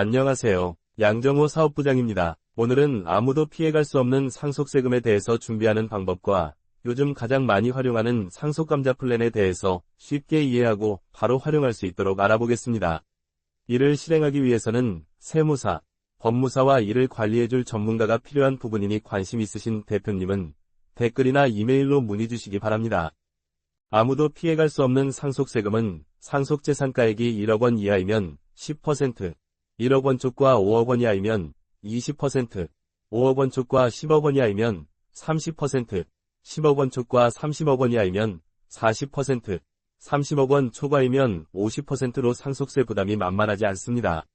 안녕하세요. 양정호 사업부장입니다. 오늘은 아무도 피해갈 수 없는 상속세금에 대해서 준비하는 방법과 요즘 가장 많이 활용하는 상속감자 플랜에 대해서 쉽게 이해하고 바로 활용할 수 있도록 알아보겠습니다. 이를 실행하기 위해서는 세무사, 법무사와 이를 관리해줄 전문가가 필요한 부분이니 관심 있으신 대표님은 댓글이나 이메일로 문의 주시기 바랍니다. 아무도 피해갈 수 없는 상속세금은 상속재산가액이 1억 원 이하이면 10%, 1억 원 초과 5억 원 이하이면 20%, 5억 원 초과 10억 원 이하이면 30%, 10억 원 초과 30억 원 이하이면 40%, 30억 원 초과이면 50%로 상속세 부담이 만만하지 않습니다.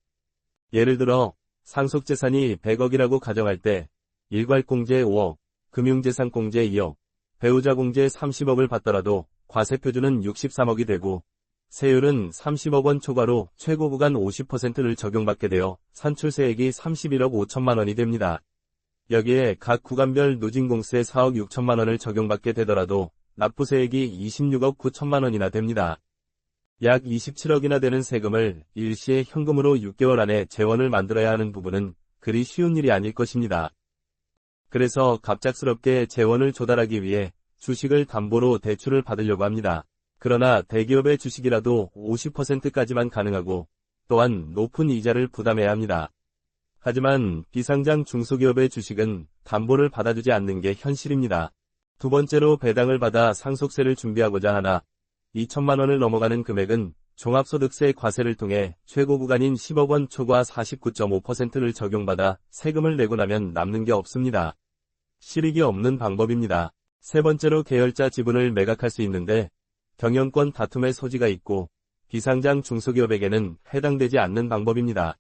예를 들어 상속재산이 100억이라고 가정할 때 일괄공제 5억, 금융재산공제 2억, 배우자공제 30억을 받더라도 과세표준은 63억이 되고 세율은 30억 원 초과로 최고 구간 50%를 적용받게 되어 산출세액이 31억 5천만 원이 됩니다. 여기에 각 구간별 누진공세 4억 6천만 원을 적용받게 되더라도 납부세액이 26억 9천만 원이나 됩니다. 약 27억이나 되는 세금을 일시에 현금으로 6개월 안에 재원을 만들어야 하는 부분은 그리 쉬운 일이 아닐 것입니다. 그래서 갑작스럽게 재원을 조달하기 위해 주식을 담보로 대출을 받으려고 합니다. 그러나 대기업의 주식이라도 50%까지만 가능하고 또한 높은 이자를 부담해야 합니다. 하지만 비상장 중소기업의 주식은 담보를 받아주지 않는 게 현실입니다. 두 번째로 배당을 받아 상속세를 준비하고자 하나 2천만 원을 넘어가는 금액은 종합소득세 과세를 통해 최고 구간인 10억 원 초과 49.5%를 적용받아 세금을 내고 나면 남는 게 없습니다. 실익이 없는 방법입니다. 세 번째로 계열자 지분을 매각할 수 있는데 경영권 다툼의 소지가 있고 비상장 중소기업에게는 해당되지 않는 방법입니다.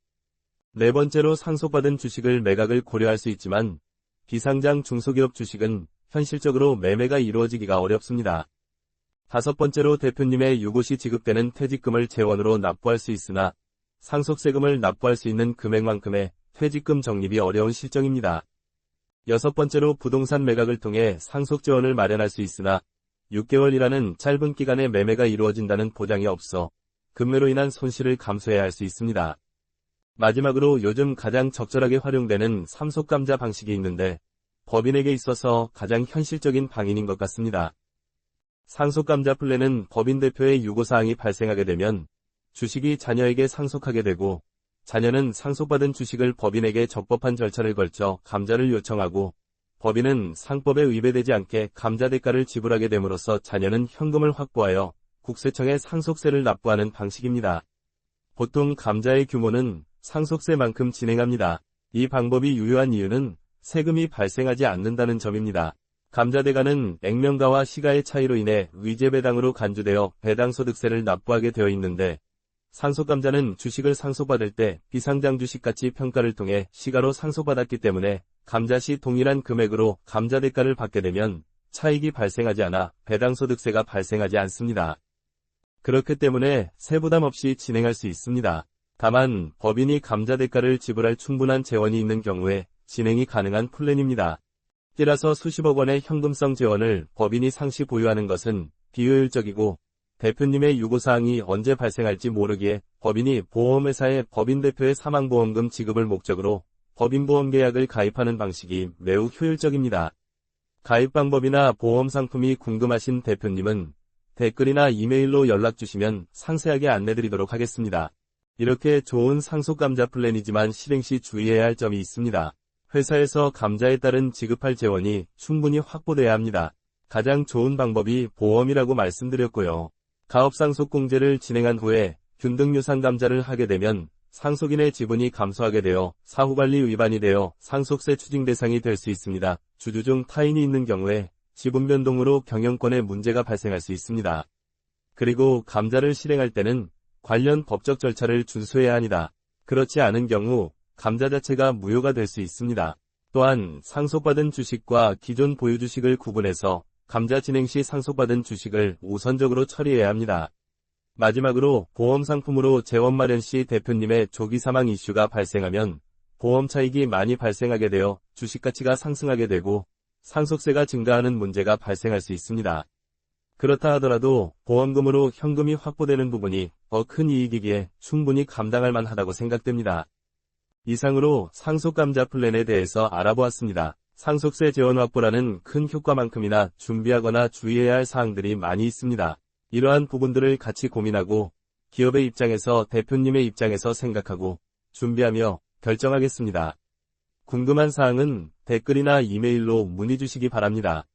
네 번째로 상속받은 주식을 매각을 고려할 수 있지만 비상장 중소기업 주식은 현실적으로 매매가 이루어지기가 어렵습니다. 다섯 번째로 대표님의 유고시 지급되는 퇴직금을 재원으로 납부할 수 있으나 상속세금을 납부할 수 있는 금액만큼의 퇴직금 적립이 어려운 실정입니다. 여섯 번째로 부동산 매각을 통해 상속재원을 마련할 수 있으나 6개월이라는 짧은 기간에 매매가 이루어진다는 보장이 없어 금매로 인한 손실을 감수해야 할 수 있습니다. 마지막으로 요즘 가장 적절하게 활용되는 상속감자 방식이 있는데 법인에게 있어서 가장 현실적인 방인인 것 같습니다. 상속감자 플랜은 법인 대표의 유고사항이 발생하게 되면 주식이 자녀에게 상속하게 되고 자녀는 상속받은 주식을 법인에게 적법한 절차를 걸쳐 감자를 요청하고 법인은 상법에 위배되지 않게 감자 대가를 지불하게 됨으로써 자녀는 현금을 확보하여 국세청에 상속세를 납부하는 방식입니다. 보통 감자의 규모는 상속세만큼 진행합니다. 이 방법이 유효한 이유는 세금이 발생하지 않는다는 점입니다. 감자 대가는 액면가와 시가의 차이로 인해 위제배당으로 간주되어 배당소득세를 납부하게 되어 있는데 상속감자는 주식을 상속받을 때 비상장 주식가치 평가를 통해 시가로 상속받았기 때문에 감자 시 동일한 금액으로 감자 대가를 받게 되면 차익이 발생하지 않아 배당소득세가 발생하지 않습니다. 그렇기 때문에 세부담 없이 진행할 수 있습니다. 다만 법인이 감자 대가를 지불할 충분한 재원이 있는 경우에 진행이 가능한 플랜입니다. 따라서 수십억 원의 현금성 재원을 법인이 상시 보유하는 것은 비효율적이고 대표님의 유고사항이 언제 발생할지 모르기에 법인이 보험회사에 법인 대표의 사망보험금 지급을 목적으로 법인보험계약을 가입하는 방식이 매우 효율적입니다. 가입 방법이나 보험 상품이 궁금하신 대표님은 댓글이나 이메일로 연락주시면 상세하게 안내드리도록 하겠습니다. 이렇게 좋은 상속감자 플랜이지만 실행 시 주의해야 할 점이 있습니다. 회사에서 감자에 따른 지급할 재원이 충분히 확보돼야 합니다. 가장 좋은 방법이 보험이라고 말씀드렸고요. 가업상속공제를 진행한 후에 균등유상감자를 하게 되면 상속인의 지분이 감소하게 되어 사후관리 위반이 되어 상속세 추징 대상이 될 수 있습니다. 주주 중 타인이 있는 경우에 지분 변동으로 경영권에 문제가 발생할 수 있습니다. 그리고 감자를 실행할 때는 관련 법적 절차를 준수해야 합니다. 그렇지 않은 경우 감자 자체가 무효가 될 수 있습니다. 또한 상속받은 주식과 기존 보유 주식을 구분해서 감자 진행 시 상속받은 주식을 우선적으로 처리해야 합니다. 마지막으로 보험 상품으로 재원 마련 시 대표님의 조기 사망 이슈가 발생하면 보험 차익이 많이 발생하게 되어 주식 가치가 상승하게 되고 상속세가 증가하는 문제가 발생할 수 있습니다. 그렇다 하더라도 보험금으로 현금이 확보되는 부분이 더 큰 이익이기에 충분히 감당할 만하다고 생각됩니다. 이상으로 상속감자 플랜에 대해서 알아보았습니다. 상속세 재원 확보라는 큰 효과만큼이나 준비하거나 주의해야 할 사항들이 많이 있습니다. 이러한 부분들을 같이 고민하고 기업의 입장에서 대표님의 입장에서 생각하고 준비하며 결정하겠습니다. 궁금한 사항은 댓글이나 이메일로 문의 주시기 바랍니다.